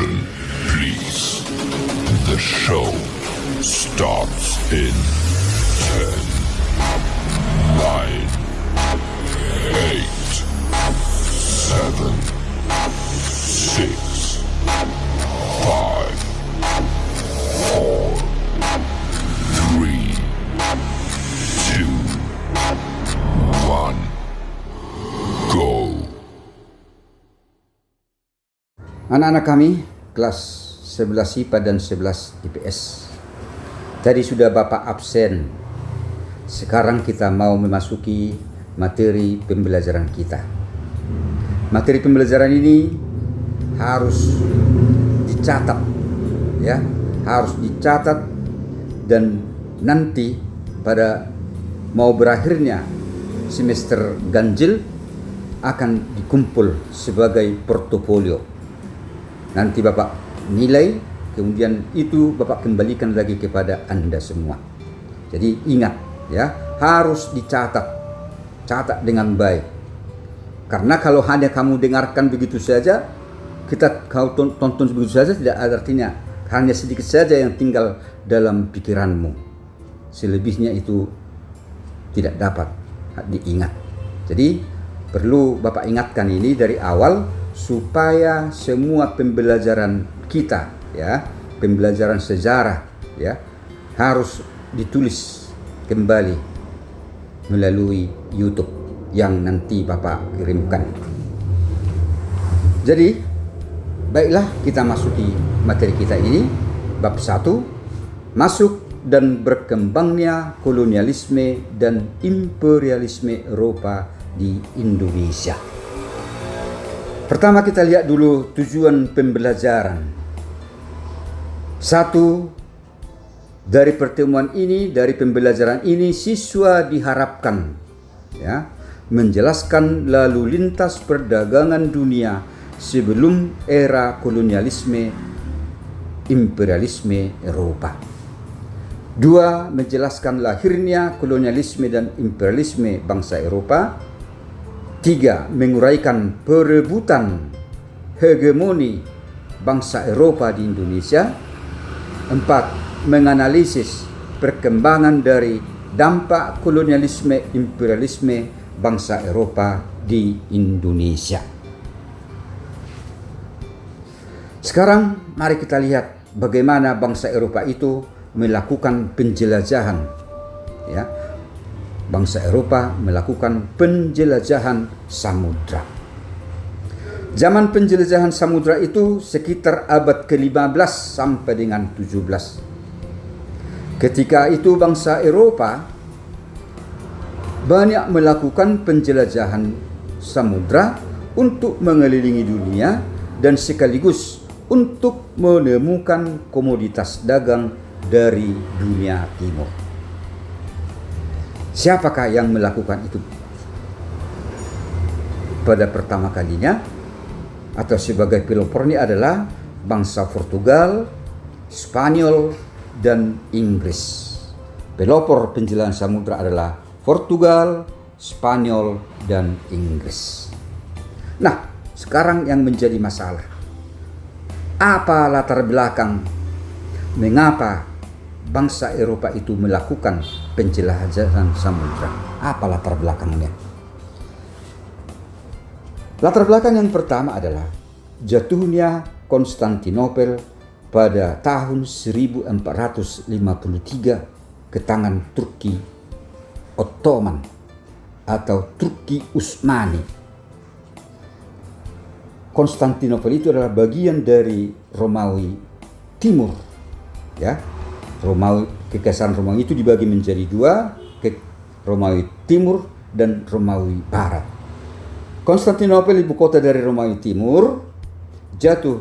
Attention, please. The show starts in 10, 9, 8, 7, 6, 5, 4, 3, 2, 1, go. Anak-anak kami kelas 11 IPA dan 11 IPS. Tadi sudah Bapak absen. Sekarang kita mau memasuki materi pembelajaran kita. Materi pembelajaran ini harus dicatat, ya, harus dicatat, dan nanti pada mau berakhirnya semester ganjil akan dikumpul sebagai portofolio. Nanti Bapak nilai, kemudian itu Bapak kembalikan lagi kepada Anda semua. Jadi ingat, ya, harus dicatat, catat dengan baik. Karena kalau hanya kamu dengarkan begitu saja, kau tonton begitu saja, tidak ada artinya. Hanya sedikit saja yang tinggal dalam pikiranmu. Selebihnya itu tidak dapat diingat. Jadi perlu Bapak ingatkan ini dari awal, supaya semua pembelajaran kita, ya, pembelajaran sejarah, ya, harus ditulis kembali melalui YouTube yang nanti Bapak kirimkan. Jadi baiklah, kita masuki materi kita ini. Bab 1, masuk dan berkembangnya kolonialisme dan imperialisme Eropa di Indonesia. Pertama kita lihat dulu tujuan pembelajaran. 1. Dari pertemuan ini, dari pembelajaran ini, siswa diharapkan, ya, menjelaskan lalu lintas perdagangan dunia sebelum era kolonialisme imperialisme Eropa. 2. Menjelaskan lahirnya kolonialisme dan imperialisme bangsa Eropa. 3. Menguraikan perebutan hegemoni bangsa Eropa di Indonesia. 4. Menganalisis perkembangan dari dampak kolonialisme imperialisme bangsa Eropa di Indonesia. Sekarang mari kita lihat bagaimana bangsa Eropa itu melakukan penjelajahan, ya. Bangsa Eropa melakukan penjelajahan samudra. Zaman penjelajahan samudra itu sekitar abad ke-15 sampai dengan 17. Ketika itu bangsa Eropa banyak melakukan penjelajahan samudra untuk mengelilingi dunia dan sekaligus untuk menemukan komoditas dagang dari dunia timur. Siapakah yang melakukan itu? Pada pertama kalinya atau sebagai pelopornya adalah bangsa Portugal, Spanyol, dan Inggris. Pelopor penjelajahan samudra adalah Portugal, Spanyol, dan Inggris. Nah, sekarang yang menjadi masalah, apa latar belakang mengapa bangsa Eropa itu melakukan penjelajahan samudra? Apa latar belakangnya? Latar belakang yang pertama adalah jatuhnya Konstantinopel pada tahun 1453 ke tangan Turki Ottoman atau Turki Utsmani. Konstantinopel itu adalah bagian dari Romawi Timur, ya. Kekaisaran Romawi itu dibagi menjadi dua, Romawi Timur dan Romawi Barat. Konstantinopel, ibu kota dari Romawi Timur, jatuh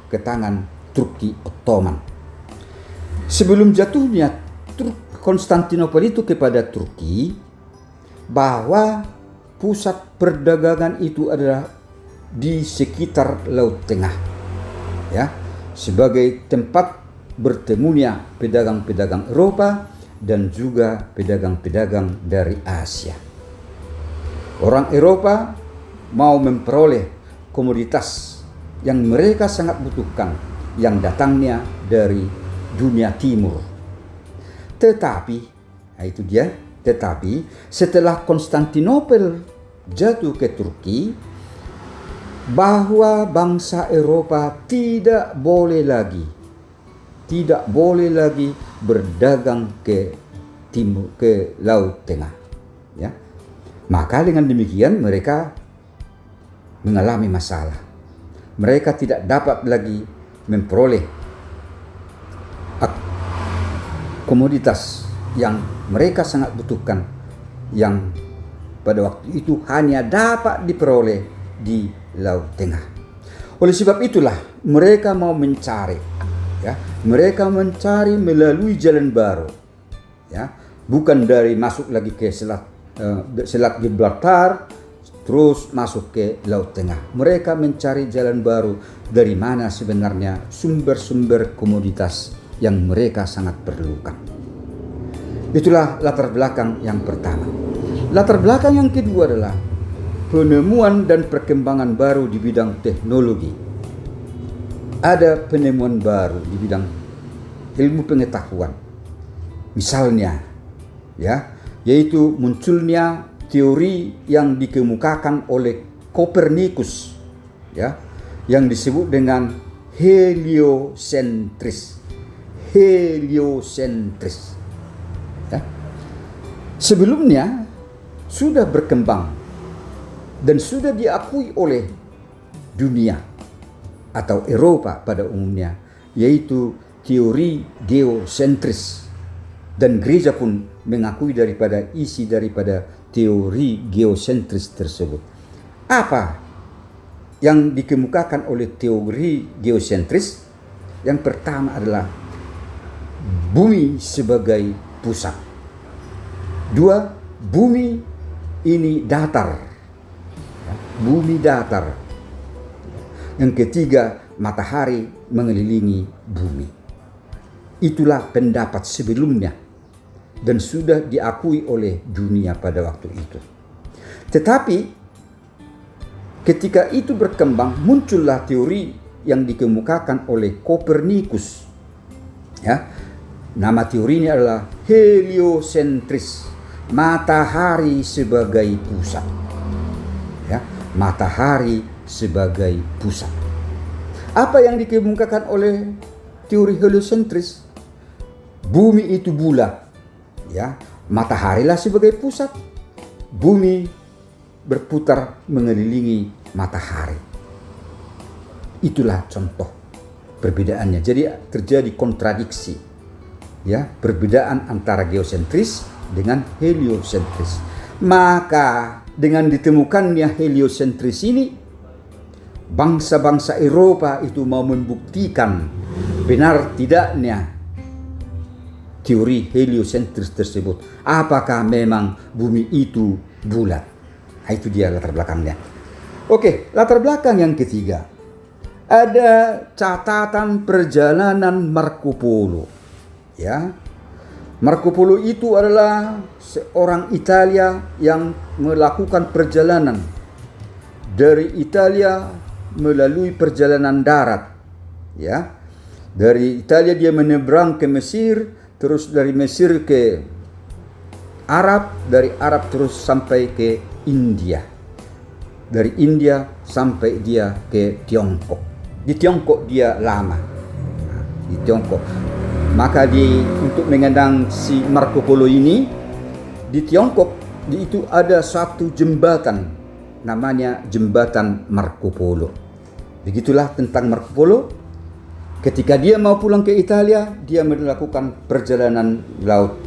ke tangan Turki Ottoman. Sebelum jatuhnya Konstantinopel itu kepada Turki, bahwa pusat perdagangan itu adalah di sekitar Laut Tengah, ya, sebagai tempat bertemunya pedagang-pedagang Eropa dan juga pedagang-pedagang dari Asia. Orang Eropa mau memperoleh komoditas yang mereka sangat butuhkan, yang datangnya dari dunia timur. Tetapi, nah itu dia, tetapi setelah Konstantinopel jatuh ke Turki, bahwa bangsa Eropa tidak boleh lagi berdagang ke timur, ke Laut Tengah, ya. Maka dengan demikian mereka mengalami masalah. Mereka tidak dapat lagi memperoleh komoditas yang mereka sangat butuhkan, yang pada waktu itu hanya dapat diperoleh di Laut Tengah. Oleh sebab itulah mereka mau mencari, ya, mereka mencari melalui jalan baru, ya, bukan dari masuk lagi ke Selat Gibraltar terus masuk ke Laut Tengah. Mereka mencari jalan baru dari mana sebenarnya sumber-sumber komoditas yang mereka sangat perlukan. Itulah latar belakang yang pertama. Latar belakang yang kedua adalah penemuan dan perkembangan baru di bidang teknologi. Ada penemuan baru di bidang ilmu pengetahuan. Misalnya, ya, yaitu munculnya teori yang dikemukakan oleh Kopernikus, ya, yang disebut dengan heliosentris. Ya. Sebelumnya sudah berkembang dan sudah diakui oleh dunia atau Eropa pada umumnya, yaitu teori geosentris, dan gereja pun mengakui daripada isi daripada teori geosentris tersebut. Apa yang dikemukakan oleh teori geosentris? Yang pertama adalah bumi sebagai pusat. Dua, bumi ini datar. Bumi datar. Yang ketiga, matahari mengelilingi bumi. Itulah pendapat sebelumnya dan sudah diakui oleh dunia pada waktu itu. Tetapi ketika itu berkembang, muncullah teori yang dikemukakan oleh Kopernikus. Ya, nama teorinya adalah heliosentris, matahari sebagai pusat. Ya, matahari sebagai pusat. Apa yang dikemukakan oleh teori heliosentris? Bumi itu bulat, ya, mataharilah sebagai pusat, bumi berputar mengelilingi matahari. Itulah contoh perbedaannya. Jadi terjadi kontradiksi, ya, perbedaan antara geosentris dengan heliosentris. Maka dengan ditemukannya heliosentris ini, bangsa-bangsa Eropa itu mau membuktikan benar tidaknya teori heliosentris tersebut. Apakah memang bumi itu bulat? Nah, itu dia latar belakangnya. Oke, latar belakang yang ketiga. Ada catatan perjalanan Marco Polo. Ya, Marco Polo itu adalah seorang Italia yang melakukan perjalanan dari Italia melalui perjalanan darat. Ya, dari Italia dia menyeberang ke Mesir, terus dari Mesir ke Arab, dari Arab terus sampai ke India. Dari India sampai dia ke Tiongkok. Di Tiongkok dia lama. Di Tiongkok. Maka untuk mengenang si Marco Polo ini, di Tiongkok itu ada satu jembatan, namanya Jembatan Marco Polo. Begitulah tentang Marco Polo. Ketika dia mau pulang ke Italia, dia melakukan perjalanan laut.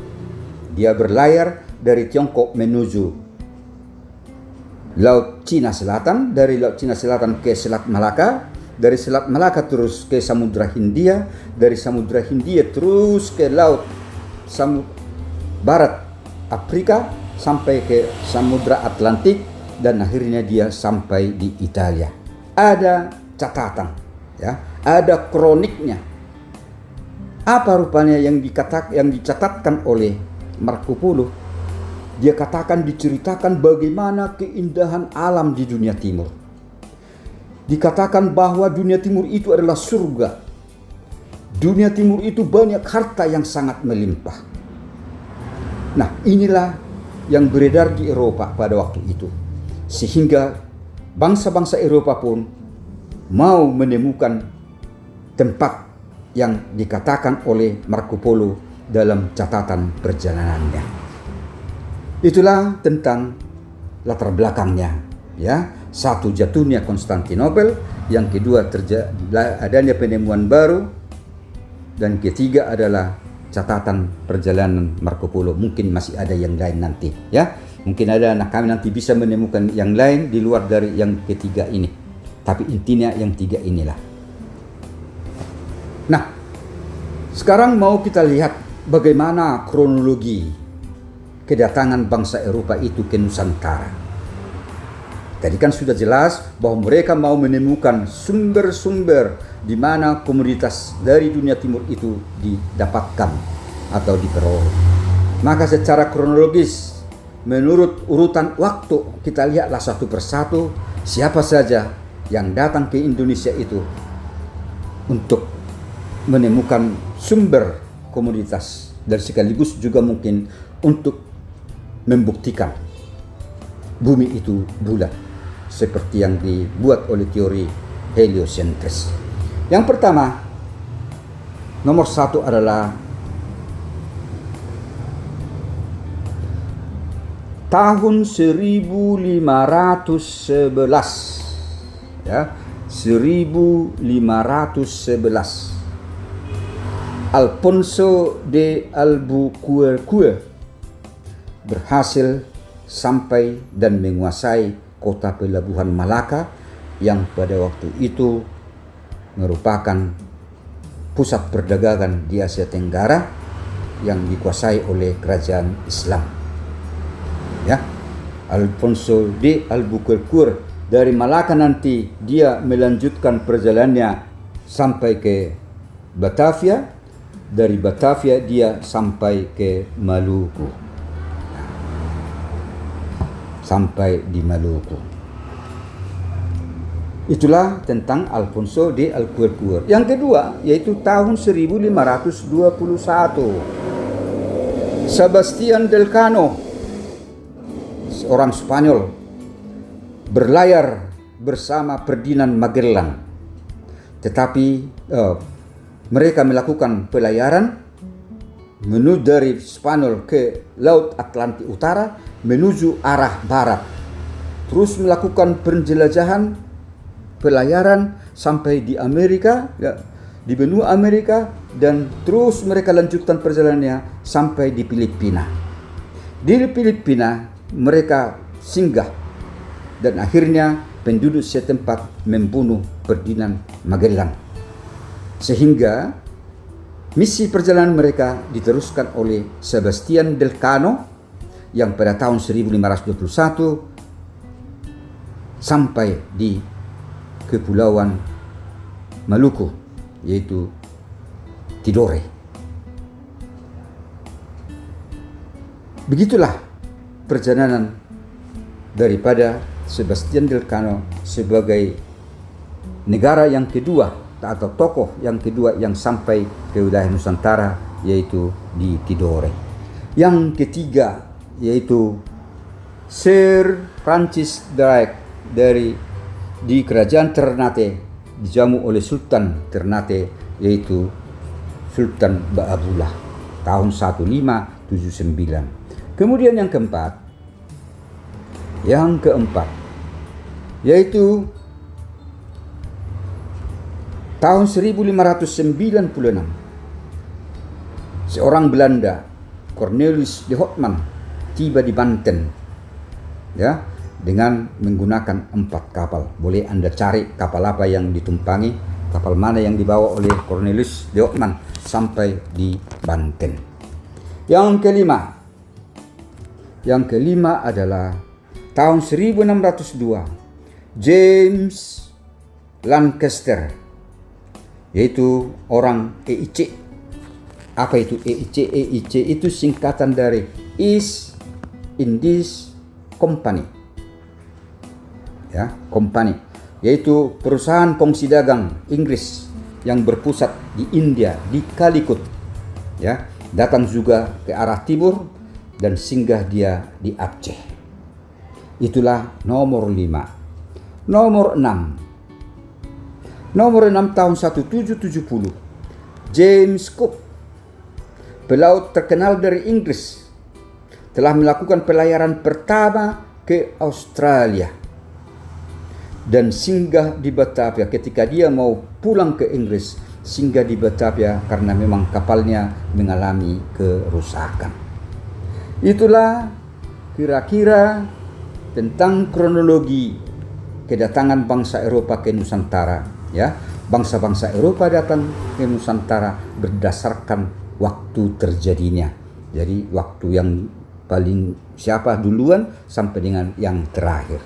Dia berlayar dari Tiongkok menuju Laut Cina Selatan, dari Laut Cina Selatan ke Selat Malaka, dari Selat Malaka terus ke Samudra Hindia, dari Samudra Hindia terus ke Laut Barat Afrika sampai ke Samudra Atlantik, dan akhirnya dia sampai di Italia. Ada catatan, ya, ada kroniknya. Apa rupanya yang dicatatkan oleh Marco Polo? Dia katakan, diceritakan bagaimana keindahan alam di dunia timur. Dikatakan bahwa dunia timur itu adalah surga. dunia timur itu banyak harta yang sangat melimpah. Nah, inilah yang beredar di Eropa pada waktu itu. Sehingga bangsa-bangsa Eropa pun mau menemukan tempat yang dikatakan oleh Marco Polo dalam catatan perjalanannya. Itulah tentang latar belakangnya, ya. Satu, jatuhnya Konstantinopel, yang kedua adanya penemuan baru, dan ketiga adalah catatan perjalanan Marco Polo. Mungkin masih ada yang lain nanti, ya. Mungkin ada kami nanti bisa menemukan yang lain di luar dari yang ketiga ini. Tapi intinya yang tiga inilah. Nah, sekarang mau kita lihat bagaimana kronologi kedatangan bangsa Eropa itu ke Nusantara. Tadi kan sudah jelas bahwa mereka mau menemukan sumber-sumber di mana komoditas dari dunia timur itu didapatkan atau diperoleh. Maka secara kronologis, menurut urutan waktu, kita lihatlah satu persatu siapa saja yang datang ke Indonesia itu untuk menemukan sumber komoditas, dan sekaligus juga mungkin untuk membuktikan bumi itu bulat seperti yang dibuat oleh teori heliosentris. Yang pertama, nomor satu adalah tahun 1511, ya, 1511. Alfonso de Albuquerque berhasil sampai dan menguasai kota pelabuhan Malaka yang pada waktu itu merupakan pusat perdagangan di Asia Tenggara yang dikuasai oleh kerajaan Islam. Ya, Alfonso de Albuquerque dari Malaka nanti dia melanjutkan perjalanannya sampai ke Batavia. Dari Batavia dia sampai ke Maluku. Sampai di Maluku. Itulah tentang Alfonso de Albuquerque. Yang kedua yaitu tahun 1521. Sebastian Elcano, seorang Spanyol, berlayar bersama Ferdinand Magellan. Tetapi mereka melakukan pelayaran menuju dari Spanyol ke Laut Atlantik Utara menuju arah barat. Terus melakukan penjelajahan, pelayaran sampai di Amerika, ya, di benua Amerika, dan terus mereka lanjutkan perjalanannya sampai di Filipina. Di Filipina mereka singgah dan akhirnya penduduk setempat membunuh Ferdinand Magellan. Sehingga misi perjalanan mereka diteruskan oleh Sebastian Elcano yang pada tahun 1521 sampai di Kepulauan Maluku, yaitu Tidore. Begitulah perjalanan daripada Sebastian Elcano sebagai negara yang kedua atau tokoh yang kedua yang sampai ke wilayah Nusantara, yaitu di Tidore. Yang ketiga yaitu Sir Francis Drake di kerajaan Ternate, dijamu oleh Sultan Ternate, yaitu Sultan Ba'abullah tahun 1579. Kemudian yang keempat yaitu tahun 1596, seorang Belanda, Cornelis de Houtman, tiba di Banten, ya, dengan menggunakan 4 kapal. Boleh Anda cari kapal apa yang ditumpangi, kapal mana yang dibawa oleh Cornelis de Houtman sampai di Banten. Yang kelima adalah tahun 1602, James Lancaster, yaitu orang EIC. Apa itu EIC? EIC itu singkatan dari East Indies Company, ya, company, yaitu perusahaan kongsi dagang Inggris yang berpusat di India, di Calicut, ya, datang juga ke arah timur dan singgah dia di Aceh. Itulah nomor 5. Nomor 6. Nomor 6 tahun 1770. James Cook, pelaut terkenal dari Inggris, telah melakukan pelayaran pertama ke Australia dan singgah di Batavia. Ketika dia mau pulang ke Inggris, singgah di Batavia karena memang kapalnya mengalami kerusakan. Itulah kira-kira tentang kronologi kedatangan bangsa Eropa ke Nusantara, ya. Bangsa-bangsa Eropa datang ke Nusantara berdasarkan waktu terjadinya. Jadi waktu yang paling siapa duluan sampai dengan yang terakhir.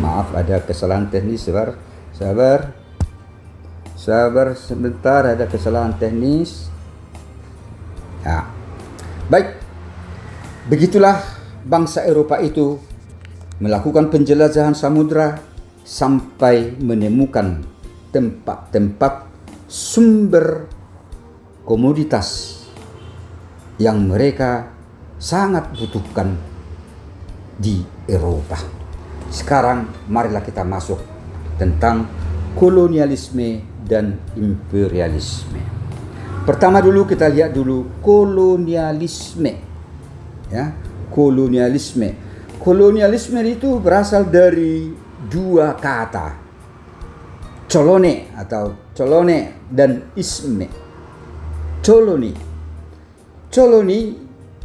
Maaf, ada kesalahan teknis. Sabar sebentar, ada kesalahan teknis. Ya. Baik, begitulah bangsa Eropa itu melakukan penjelajahan samudra sampai menemukan tempat-tempat sumber komoditas yang mereka sangat butuhkan di Eropa. Sekarang marilah kita masuk tentang kolonialisme dan imperialisme. Pertama dulu kita lihat dulu kolonialisme. Ya, kolonialisme. Kolonialisme itu berasal dari dua kata. Colone dan isme. Coloni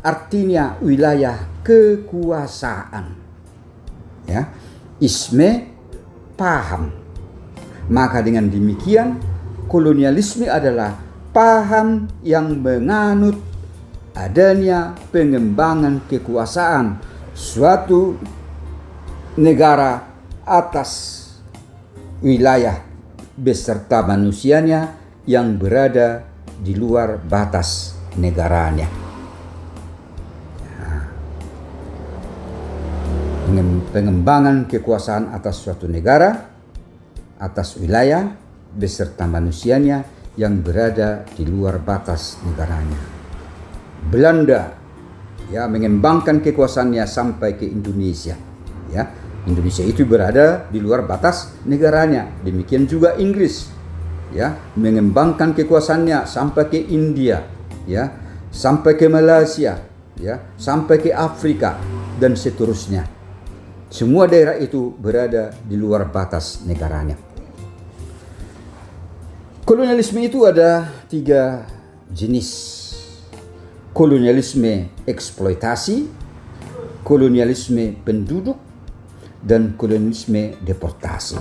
artinya wilayah kekuasaan. Ya, isme paham. Maka dengan demikian kolonialisme adalah paham yang menganut adanya pengembangan kekuasaan suatu negara atas wilayah beserta manusianya yang berada di luar batas negaranya. Pengembangan kekuasaan atas suatu negara, atas wilayah beserta manusianya yang berada di luar batas negaranya. Belanda, ya, mengembangkan kekuasaannya sampai ke Indonesia. Ya, Indonesia itu berada di luar batas negaranya. Demikian juga Inggris, ya, mengembangkan kekuasaannya sampai ke India, ya, sampai ke Malaysia, ya, sampai ke Afrika dan seterusnya. Semua daerah itu berada di luar batas negaranya. Kolonialisme itu ada 3 jenis. Kolonialisme eksploitasi, kolonialisme penduduk, dan kolonialisme deportasi.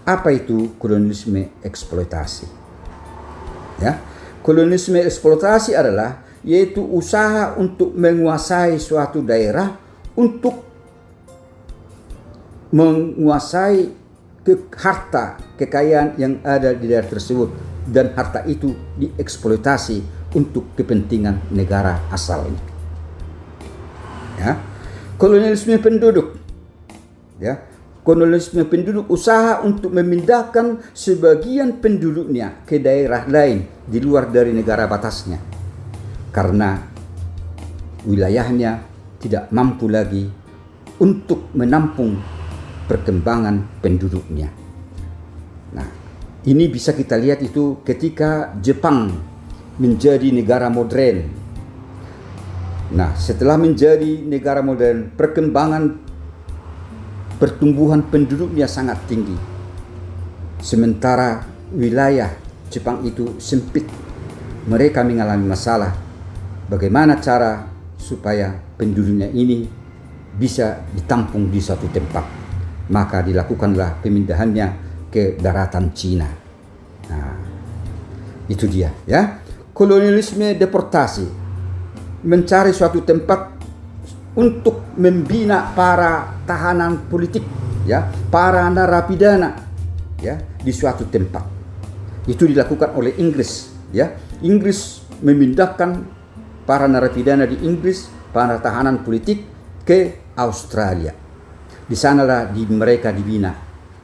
Apa itu kolonialisme eksploitasi? Ya, kolonialisme eksploitasi adalah yaitu usaha untuk menguasai suatu daerah untuk menguasai harta kekayaan yang ada di daerah tersebut, dan harta itu dieksploitasi untuk kepentingan negara asalnya. Ya, kolonialisme penduduk, ya, kolonialisme penduduk usaha untuk memindahkan sebagian penduduknya ke daerah lain di luar dari negara batasnya karena wilayahnya tidak mampu lagi untuk menampung perkembangan penduduknya. Nah, ini bisa kita lihat itu ketika Jepang menjadi negara modern. Nah, setelah menjadi negara modern, pertumbuhan penduduknya sangat tinggi. Sementara wilayah Jepang itu sempit. Mereka mengalami masalah. Bagaimana cara supaya penduduknya ini bisa ditampung di suatu tempat? Maka dilakukanlah pemindahannya ke daratan Cina. Nah, itu dia, ya. Kolonialisme deportasi, mencari suatu tempat untuk membina para tahanan politik, ya, para narapidana, ya, di suatu tempat. Itu dilakukan oleh Inggris, ya. Inggris memindahkan para narapidana di Inggris para tahanan politik ke Australia. Di sanalah mereka dibina,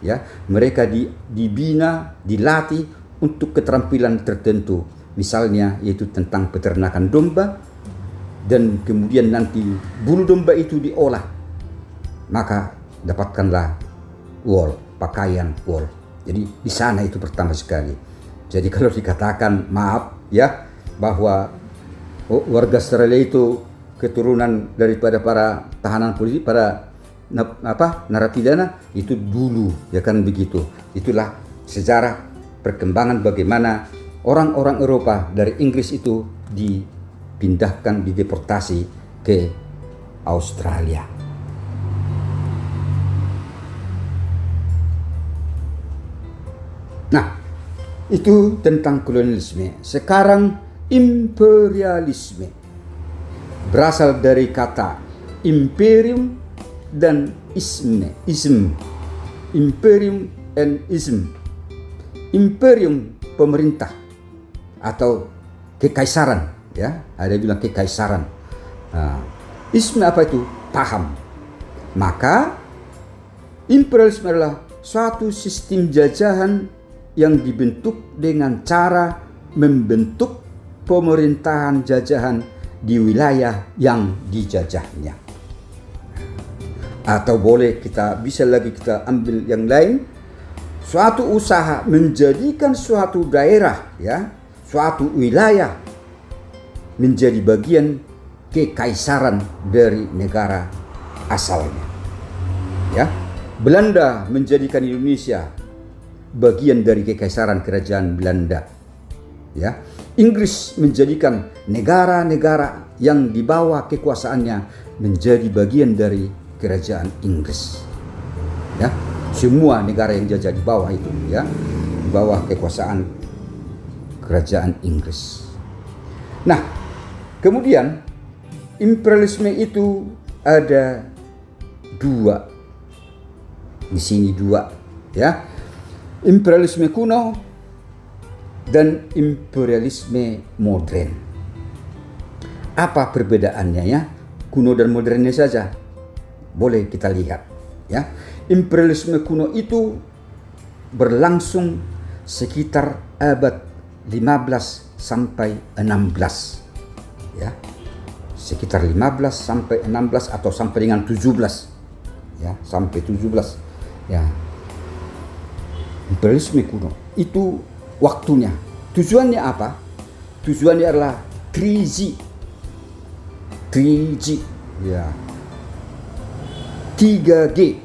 ya. Mereka dibina, dilatih untuk keterampilan tertentu. Misalnya yaitu tentang peternakan domba, dan kemudian nanti bulu domba itu diolah, maka dapatkanlah wool, pakaian wool. Jadi di sana itu pertama sekali. Jadi kalau dikatakan maaf ya bahwa warga Australia itu keturunan daripada para tahanan politik, para narapidana, itu dulu ya kan begitu. Itulah sejarah perkembangan bagaimana orang-orang Eropa dari Inggris itu dipindahkan, dideportasi ke Australia. Nah, itu tentang kolonialisme. Sekarang imperialisme. Berasal dari kata imperium dan ism. Imperium and ism. Imperium pemerintah atau kekaisaran, ya. Ada bilang kekaisaran. Nah, ism apa itu? Paham. Maka imperialisme adalah suatu sistem jajahan yang dibentuk dengan cara membentuk pemerintahan jajahan di wilayah yang dijajahnya. Atau bisa lagi kita ambil yang lain, suatu usaha menjadikan suatu daerah, ya, suatu wilayah menjadi bagian kekaisaran dari negara asalnya. Ya, Belanda menjadikan Indonesia bagian dari kekaisaran kerajaan Belanda. Ya, Inggris menjadikan negara-negara yang di bawah kekuasaannya menjadi bagian dari kerajaan Inggris. Ya, semua negara yang jajah di bawah itu, ya, di bawah kekuasaan kerajaan Inggris. Nah, kemudian imperialisme itu ada dua. Di sini dua, ya. Imperialisme kuno dan imperialisme modern. Apa perbedaannya, ya? Kuno dan modernnya saja boleh kita lihat, ya. Imperialisme kuno itu berlangsung sekitar abad 15 sampai 16, ya. Sekitar 15 sampai 16 atau sampai dengan 17, ya, sampai 17, ya. Imperialisme kuno itu waktunya, tujuannya apa? Tujuannya adalah 3G, ya, 3G,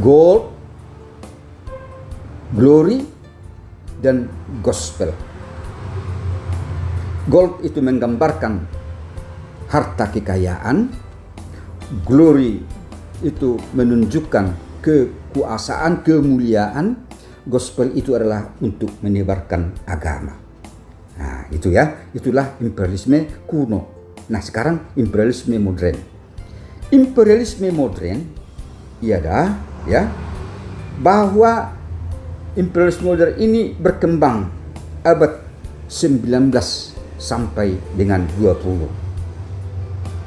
gold, glory, dan gospel. Gold itu menggambarkan harta kekayaan, glory itu menunjukkan kekuasaan, kemuliaan, gospel itu adalah untuk menyebarkan agama. Nah, itu ya, itulah imperialisme kuno. Nah, sekarang imperialisme modern. Imperialisme modern ialah, ya, bahwa imperialisme modern ini berkembang abad 19 sampai dengan 20.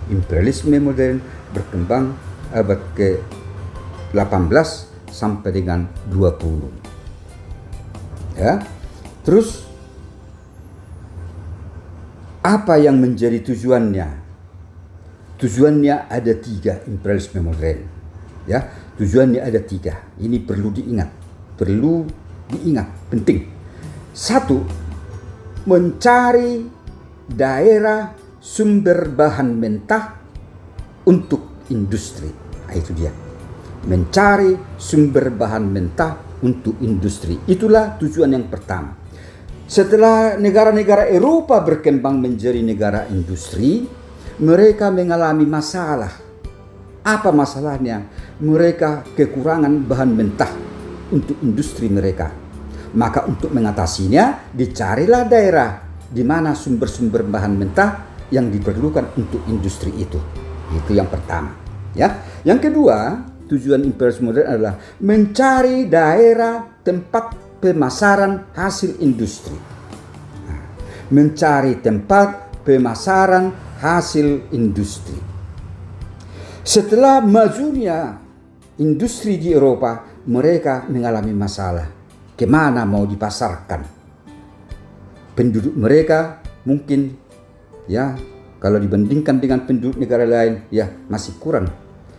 Imperialisme modern berkembang abad ke-18 sampai dengan 20. Ya. Terus apa yang menjadi tujuannya? Tujuannya ada 3 imperialisme modern. Ya, tujuannya ada 3. Ini perlu diingat, penting. 1, mencari daerah sumber bahan mentah untuk industri. Nah, itu dia. Mencari sumber bahan mentah untuk industri. Itulah tujuan yang pertama. Setelah negara-negara Eropa berkembang menjadi negara industri, mereka mengalami masalah. Apa masalahnya? Mereka kekurangan bahan mentah untuk industri mereka. Maka untuk mengatasinya, dicarilah daerah di mana sumber-sumber bahan mentah yang diperlukan untuk industri itu. Itu yang pertama. Ya. Yang kedua, tujuan imperialisme modern adalah mencari daerah tempat pemasaran hasil industri. Nah, mencari tempat pemasaran hasil industri. Setelah majunya industri di Eropa, mereka mengalami masalah. Kemana mau dipasarkan? Penduduk mereka mungkin ya kalau dibandingkan dengan penduduk negara lain ya masih kurang,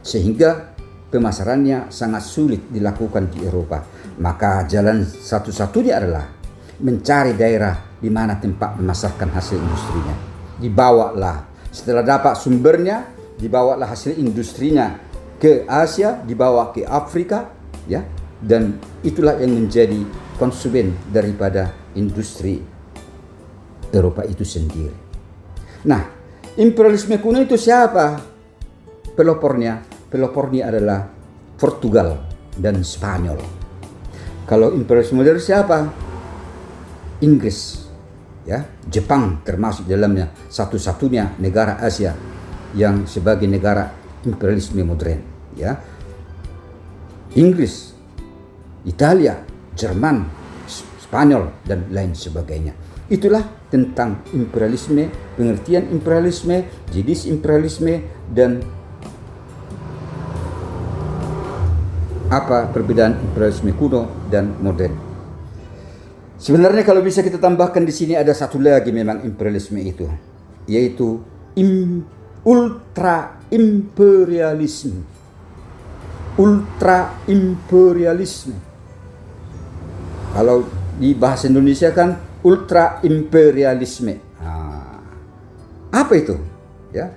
sehingga pemasarannya sangat sulit dilakukan di Eropa. Maka jalan satu-satunya adalah mencari daerah di mana tempat memasarkan hasil industrinya. Dibawalah, setelah dapat sumbernya, dibawalah hasil industrinya ke Asia, dibawa ke Afrika, ya, dan itulah yang menjadi konsumen daripada industri Eropa itu sendiri. Nah, imperialisme kuno itu siapa pelopornya? Pelopornya adalah Portugal dan Spanyol. Kalau imperialisme modern siapa? Inggris, ya, Jepang termasuk dalamnya, satu-satunya negara Asia yang sebagai negara imperialisme modern, ya. Inggris, Italia, Jerman, Spanyol dan lain sebagainya. Itulah tentang imperialisme, pengertian imperialisme, jenis imperialisme, dan apa perbedaan imperialisme kuno dan modern. Sebenarnya kalau bisa kita tambahkan di sini ada satu lagi memang imperialisme itu, yaitu ultra imperialisme. Ultra imperialisme. Kalau di bahasa Indonesia kan ultra imperialisme. Apa itu? Ya.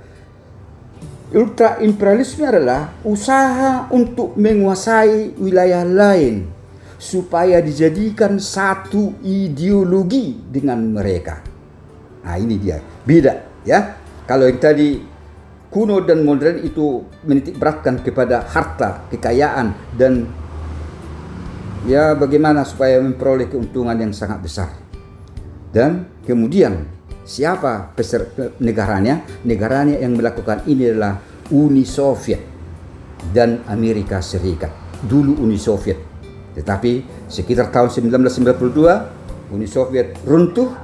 Ultra imperialisme adalah usaha untuk menguasai wilayah lain supaya dijadikan satu ideologi dengan mereka. Nah, ini dia. Beda, ya. Kalau yang tadi kuno dan modern itu menitik beratkan kepada harta, kekayaan, dan ya bagaimana supaya memperoleh keuntungan yang sangat besar. Dan kemudian siapa negaranya? Negaranya yang melakukan ini adalah Uni Soviet dan Amerika Serikat. Dulu Uni Soviet, tetapi sekitar tahun 1992 Uni Soviet runtuh,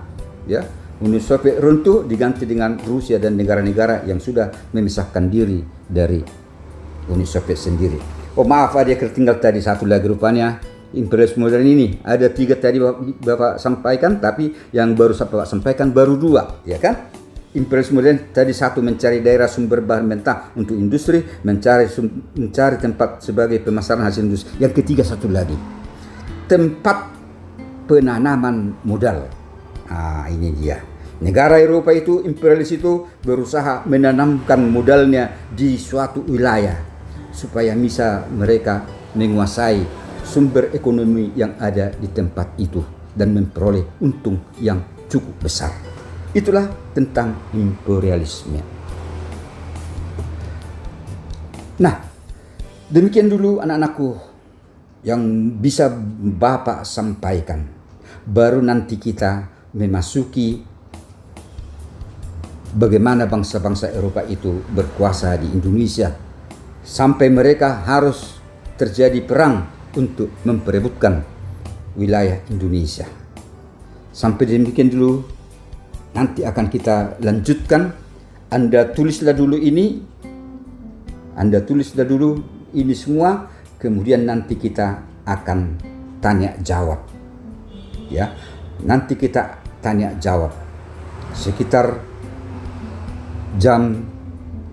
ya. Uni Soviet runtuh diganti dengan Rusia dan negara-negara yang sudah memisahkan diri dari Uni Soviet sendiri. Oh maaf, ada ketinggal tadi satu lagi rupanya. Imperialisme modern ini ada 3 tadi Bapak sampaikan, tapi yang baru Bapak sampaikan baru 2, ya kan? Imperialisme modern tadi 1 mencari daerah sumber bahan mentah untuk industri, mencari tempat sebagai pemasaran hasil industri. Yang ketiga satu lagi, tempat penanaman modal. Ini dia. Negara Eropa itu, imperialis itu berusaha menanamkan modalnya di suatu wilayah supaya bisa mereka menguasai sumber ekonomi yang ada di tempat itu dan memperoleh untung yang cukup besar. Itulah tentang imperialisme. Nah, demikian dulu anak-anakku yang bisa Bapak sampaikan. Baru nanti kita memasuki bagaimana bangsa-bangsa Eropa itu berkuasa di Indonesia sampai mereka harus terjadi perang untuk memperebutkan wilayah Indonesia. Sampai demikian dulu, nanti akan kita lanjutkan. Anda tulislah dulu ini semua, kemudian nanti kita akan tanya jawab. Ya, nanti kita tanya jawab sekitar jam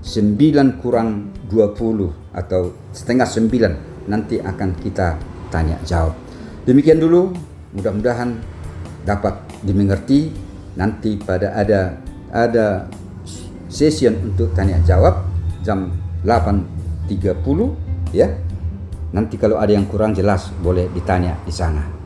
9 kurang 20 atau setengah 9. Nanti akan kita tanya jawab. Demikian dulu, mudah-mudahan dapat dimengerti. Nanti pada ada session untuk tanya jawab jam 8.30, ya. Nanti kalau ada yang kurang jelas boleh ditanya di sana.